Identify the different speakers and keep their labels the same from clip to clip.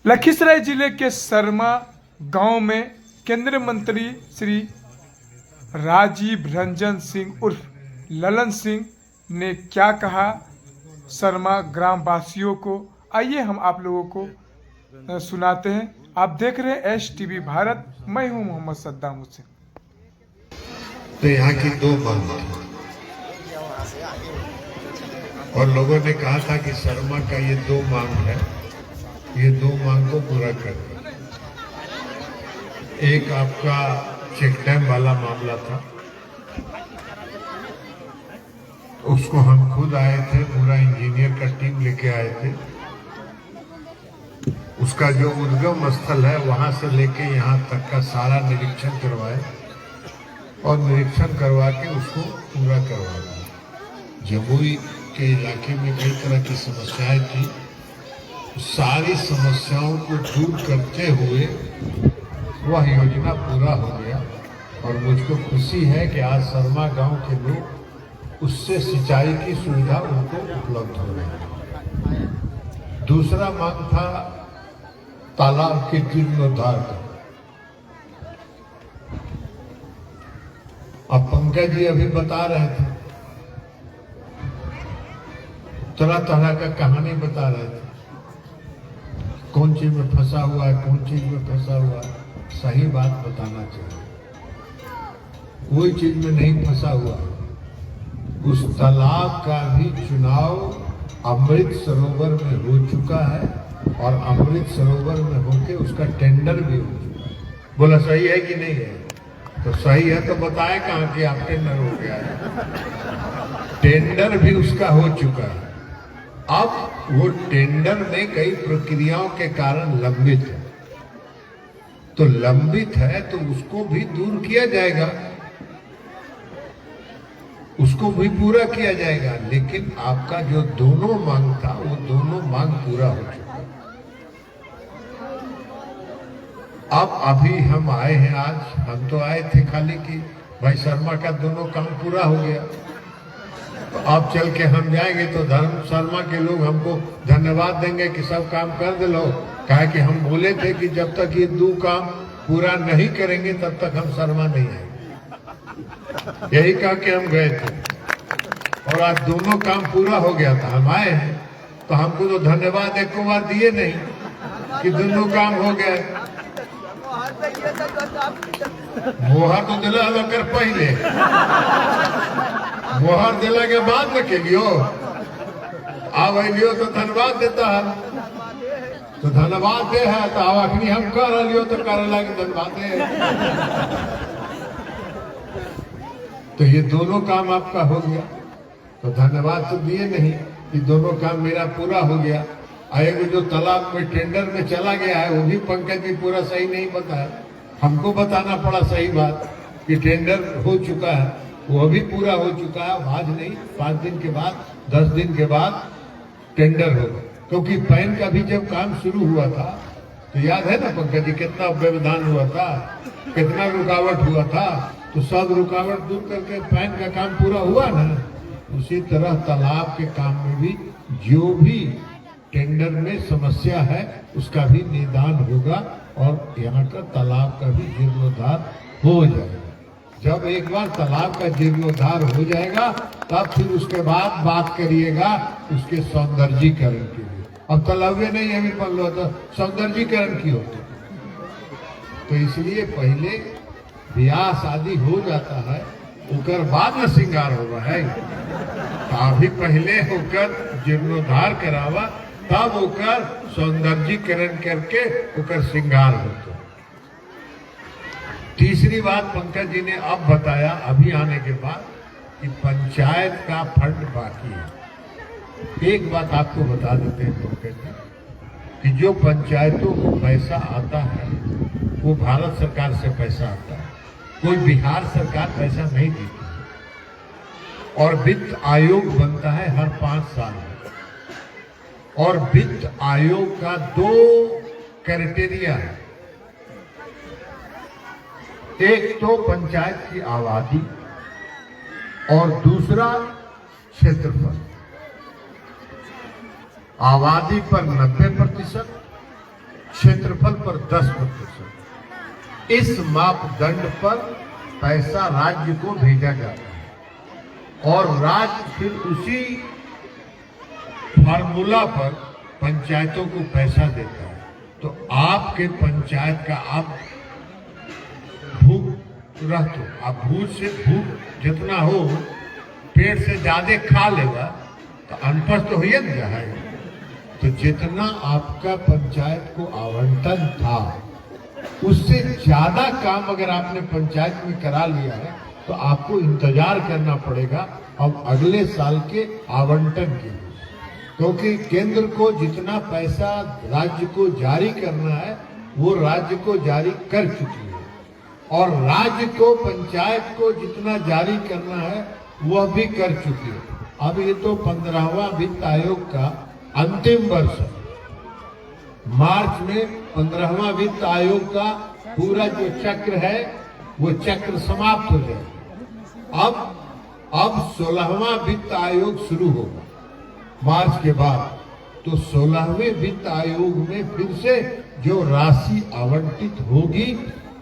Speaker 1: लखीसराय जिले के सरमा गांव में केंद्रीय मंत्री श्री राजीव रंजन सिंह उर्फ ललन सिंह ने क्या कहा सरमा ग्रामवासियों को, आइए हम आप लोगों को सुनाते हैं। आप देख रहे हैं STV भारत, मैं हूं मोहम्मद सद्दाम हुसैन।
Speaker 2: तो यहाँ की दो मांग थी और लोगों ने कहा था कि शर्मा का ये दो मांग है, ये दो मांग को पूरा कर दो। एक आपका चेक डैम वाला मामला था, उसको हम खुद आए थे, पूरा इंजीनियर का टीम लेके आए थे। उसका जो उद्गम स्थल है वहां से लेके यहाँ तक का सारा निरीक्षण करवाए और निरीक्षण करवा के उसको पूरा करवा दिया। जमुई के इलाके में कई तरह की समस्याएं थी, सारी समस्याओं को दूर करते हुए वह योजना पूरा हो गया और मुझको खुशी है कि आज सरमा गांव के लोग उससे सिंचाई की सुविधा उनको उपलब्ध हो रही है। दूसरा मांग था तालाब के जीर्णोद्धार का। अब पंकज जी अभी बता रहे थे, तरह तरह का कहानी बता रहे थे, कौन चीज में फंसा हुआ है, कौन चीज में फंसा हुआ है। सही बात बताना चाहिए, कोई चीज में नहीं फंसा हुआ है। उस तालाब का भी चुनाव अमृत सरोवर में हो चुका है और अमृत सरोवर में होके उसका टेंडर भी हो चुका है। बोला सही है कि नहीं है? तो सही है तो बताए कहां कि आप टेंडर हो गया है। टेंडर भी उसका हो चुका है। अब वो टेंडर में कई प्रक्रियाओं के कारण लंबित है, तो लंबित है तो उसको भी दूर किया जाएगा, उसको भी पूरा किया जाएगा। लेकिन आपका जो दोनों मांग था वो दोनों मांग पूरा हो चुका। अब अभी हम आए हैं, आज हम तो आए थे खाली कि भाई शर्मा का दोनों काम पूरा हो गया, तो अब चल के हम जाएंगे तो धर्म शर्मा के लोग हमको धन्यवाद देंगे कि सब काम कर दे लो। कहा कि हम बोले थे कि जब तक ये दो काम पूरा नहीं करेंगे तब तक हम शर्मा नहीं आएंगे, यही कह के हम गए थे और आज दोनों काम पूरा हो गया था। हम आए हैं तो हमको तो धन्यवाद एक बार दिए नहीं कि दोनों काम हो गए। मोहर तो दिला कर पहले, मोहर दिला के बाद रखेलियो, अब अलियो तो धन्यवाद देता है, तो धन्यवाद दे है तो अब अखनी हम कर लियो तो कर लगे धन्यवाद दे। तो ये दोनों काम आपका हो गया, तो धन्यवाद तो दिए नहीं कि दोनों काम मेरा पूरा हो गया। एक जो तालाब में टेंडर में चला गया है वो भी पंकज जी पूरा सही नहीं बताया, हमको बताना पड़ा सही बात कि टेंडर हो चुका है, वो भी पूरा हो चुका है। आज नहीं 5 दिन के बाद 10 दिन के बाद टेंडर होगा, क्योंकि पैन का भी जब काम शुरू हुआ था तो याद है ना पंकज जी कितना व्यवधान हुआ था, कितना रुकावट हुआ था, तो सब रुकावट दूर करके पैन का काम पूरा हुआ ना। उसी तरह तालाब के काम में भी जो भी टेंडर में समस्या है उसका भी निदान होगा और यहाँ का तालाब का भी जीर्णोद्धार हो जाएगा। जब एक बार तालाब का जीर्णोद्धार हो जाएगा तब फिर उसके बाद बात करिएगा उसके सौंदर्यीकरण के लिए। अब तालाबे नहीं अभी पल लो तो सौंदर्यीकरण की होती, तो इसलिए पहले ब्याह शादी हो जाता है उकर बाद में श्रृंगार होगा है, काफी पहले होकर जीर्णोद्धार करावा तब होकर सौंदर्यीकरण करके होकर श्रृंगार होता। तीसरी बात पंकज जी ने अब बताया अभी आने के बाद कि पंचायत का फंड बाकी है। एक बात आपको बता देते हैं पंकज जी कि जो पंचायतों को पैसा आता है वो भारत सरकार से पैसा आता है, कोई बिहार सरकार पैसा नहीं देती है। और वित्त आयोग बनता है हर 5 साल में, और वित्त आयोग का 2 क्राइटेरिया है, एक तो पंचायत की आबादी और दूसरा क्षेत्रफल। आबादी पर 90%, क्षेत्रफल पर 10%। इस मापदंड पर पैसा राज्य को भेजा जाता है और राज्य फिर उसी फार्मूला पर पंचायतों को पैसा देता है। तो आपके पंचायत का आप भूख रहते, आप भूख से भूख जितना हो पेट से ज्यादा खा लेगा तो अनपढ़ तो हो जाएगा। तो जितना आपका पंचायत को आवंटन था उससे ज्यादा काम अगर आपने पंचायत में करा लिया है तो आपको इंतजार करना पड़ेगा अब अगले साल के आवंटन के लिए, क्योंकि केंद्र को जितना पैसा राज्य को जारी करना है वो राज्य को जारी कर चुकी है और राज्य को पंचायत को जितना जारी करना है वह भी कर चुकी है। अब ये तो 15वां वित्त आयोग का अंतिम वर्ष है। मार्च में 15वां वित्त आयोग का पूरा जो चक्र है वो चक्र समाप्त हो जाएगा। अब 16वां वित्त आयोग शुरू होगा मार्च के बाद। तो 16वें वित्त आयोग में फिर से जो राशि आवंटित होगी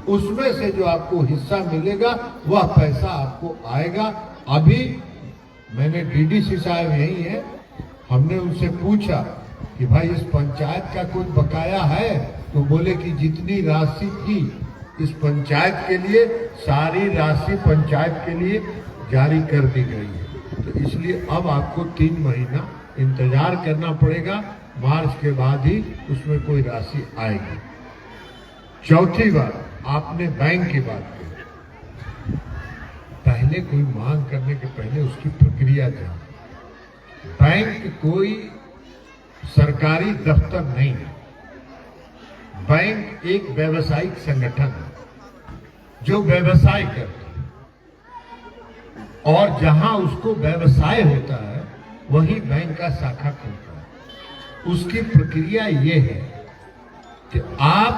Speaker 2: उसमें से जो आपको हिस्सा मिलेगा वह पैसा आपको आएगा। अभी मैंने डीडीसी साहब यही है, हमने उनसे पूछा कि भाई इस पंचायत का कोई बकाया है, तो बोले कि जितनी राशि थी इस पंचायत के लिए सारी राशि पंचायत के लिए जारी कर दी गई है। तो इसलिए अब आपको 3 महीना इंतजार करना पड़ेगा, मार्च के बाद ही उसमें कोई राशि आएगी। चौथी बात, आपने बैंक की बात की। पहले कोई मांग करने के पहले उसकी प्रक्रिया जान। बैंक कोई सरकारी दफ्तर नहीं है, बैंक एक व्यावसायिक संगठन है जो व्यवसाय करता है और जहां उसको व्यवसाय होता है वही बैंक का शाखा खुलता है। उसकी प्रक्रिया ये है कि आप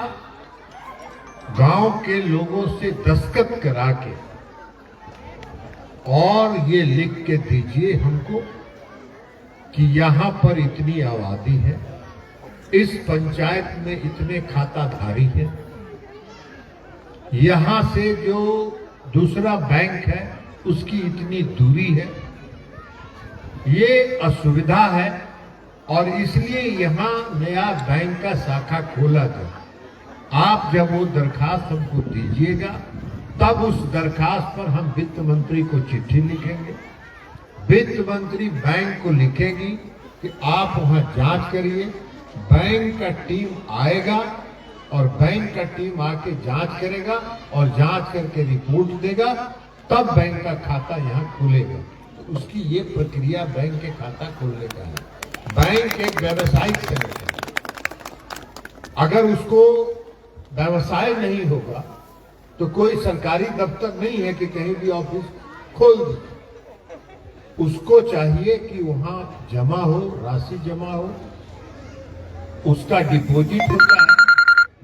Speaker 2: गांव के लोगों से दस्तखत करा के और ये लिख के दीजिए हमको कि यहां पर इतनी आबादी है, इस पंचायत में इतने खाताधारी हैं, यहां से जो दूसरा बैंक है उसकी इतनी दूरी है, ये असुविधा है और इसलिए यहां नया बैंक का शाखा खोला जाए। आप जब वो दरखास्त हमको दीजिएगा तब उस दरखास्त पर हम वित्त मंत्री को चिट्ठी लिखेंगे। वित्त मंत्री बैंक को लिखेगी कि आप वहां जांच करिए। बैंक का टीम आएगा और बैंक का टीम आके जांच करेगा और जांच करके रिपोर्ट देगा, तब बैंक का खाता यहाँ खुलेगा। तो उसकी ये प्रक्रिया बैंक के खाता खोलने का है। बैंक एक व्यावसायिक संगठन, अगर उसको व्यवसाय नहीं होगा तो कोई सरकारी दफ्तर नहीं है कि कहीं भी ऑफिस खोल दे। उसको चाहिए कि वहां जमा हो, राशि जमा हो, उसका डिपॉजिट होता है,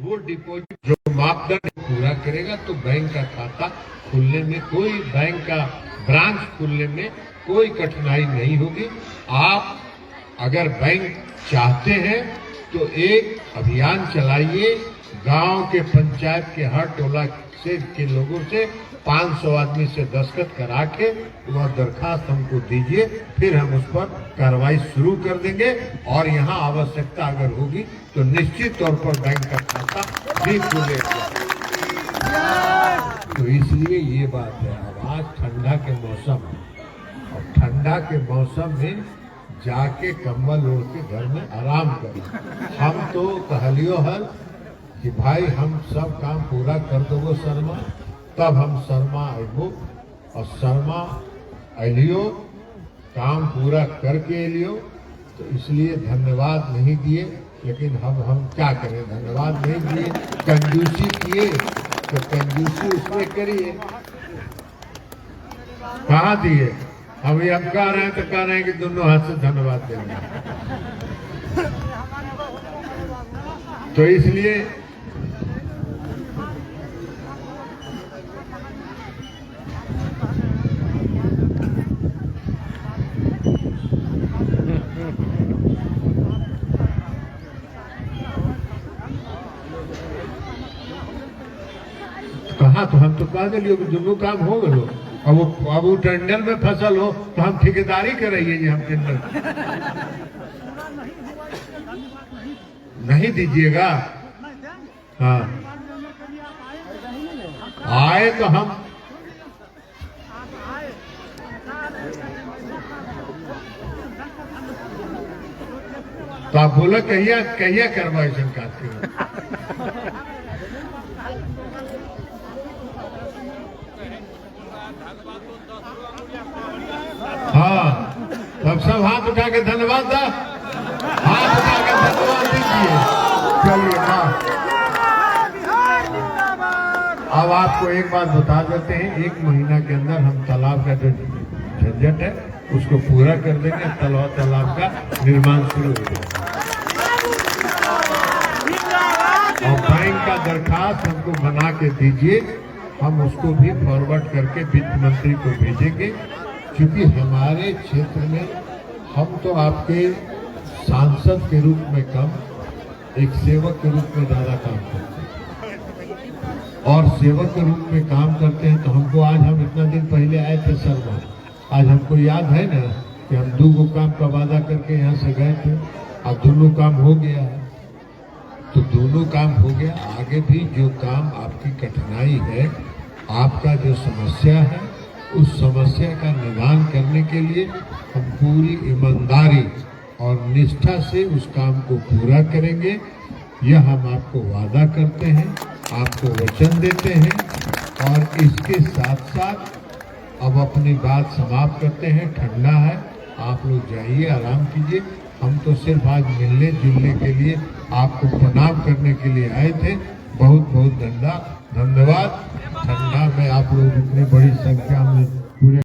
Speaker 2: वो डिपॉजिट जो मापदंड पूरा करेगा तो बैंक का खाता खुलने में, कोई बैंक का ब्रांच खुलने में कोई कठिनाई नहीं होगी। आप अगर बैंक चाहते हैं तो एक अभियान चलाइए, गांव के पंचायत के हर टोला से के लोगों से 500 आदमी से दस्तखत करा के वह दरखास्त हमको दीजिए, फिर हम उस पर कार्रवाई शुरू कर देंगे और यहाँ आवश्यकता अगर होगी तो निश्चित तौर पर बैंक का खाता भी खुलेगा। तो इसलिए ये बात है। अब आज ठंडा के मौसम है और ठंडा के मौसम में जाके कंबल ओढ़ के घर में आराम करें। हम तो कहलियो हल कि भाई हम सब काम पूरा कर दोगो शर्मा, तब हम शर्मा आइबो और शर्मा अलियो काम पूरा करके अलियो। तो इसलिए धन्यवाद नहीं दिए, लेकिन हम क्या करें, धन्यवाद नहीं दिए, कंजूसी किए तो कंजूसी उसमें करिए। कहाँ दिए, अभी अब कह रहे हैं तो कह रहे हैं कि दोनों हाथ से धन्यवाद देंगे। तो इसलिए हाँ तो हम तो कह दिलियो कि दोनों काम हो गए। अब वो टेंडर में फसल हो तो हम ठेकेदारी कराइए जी, हम टेंडर नहीं दीजिएगा। हाँ आए तो हम तो आप बोला कहिया कहिया करवा काज के। हाँ तब सब हाथ उठा के धन्यवाद दा, हाथ उठा के धन्यवाद दीजिए। चलिए हाँ अब आपको एक बात बता देते हैं, 1 महीना के अंदर हम तालाब का जो झंझट है उसको पूरा कर देंगे, तालाब का निर्माण शुरू हो जाएगा। और बैंक का दरखास्त हमको बना के दीजिए, हम उसको भी फॉरवर्ड करके वित्त मंत्री को भेजेंगे। क्योंकि हमारे क्षेत्र में हम तो आपके सांसद के रूप में कम, एक सेवक के रूप में ज्यादा काम करते हैं। और सेवक के रूप में काम करते हैं तो हमको आज, हम इतना दिन पहले आए थे शर्मा, आज हमको याद है ना कि हम 2 काम का वादा करके यहाँ से गए थे, अब दोनों काम हो गया है। तो दोनों काम हो गया, आगे भी जो काम आपकी कठिनाई है, आपका जो समस्या है, उस समस्या का निदान करने के लिए हम पूरी ईमानदारी और निष्ठा से उस काम को पूरा करेंगे। यह हम आपको वादा करते हैं, आपको वचन देते हैं। और इसके साथ साथ अब अपनी बात समाप्त करते हैं, ठंडा है, आप लोग जाइए आराम कीजिए। हम तो सिर्फ आज मिलने जुलने के लिए, आपको प्रणाम करने के लिए आए थे। बहुत बहुत धन्यवाद। ठंडा में आप लोग इतनी बड़ी संख्या में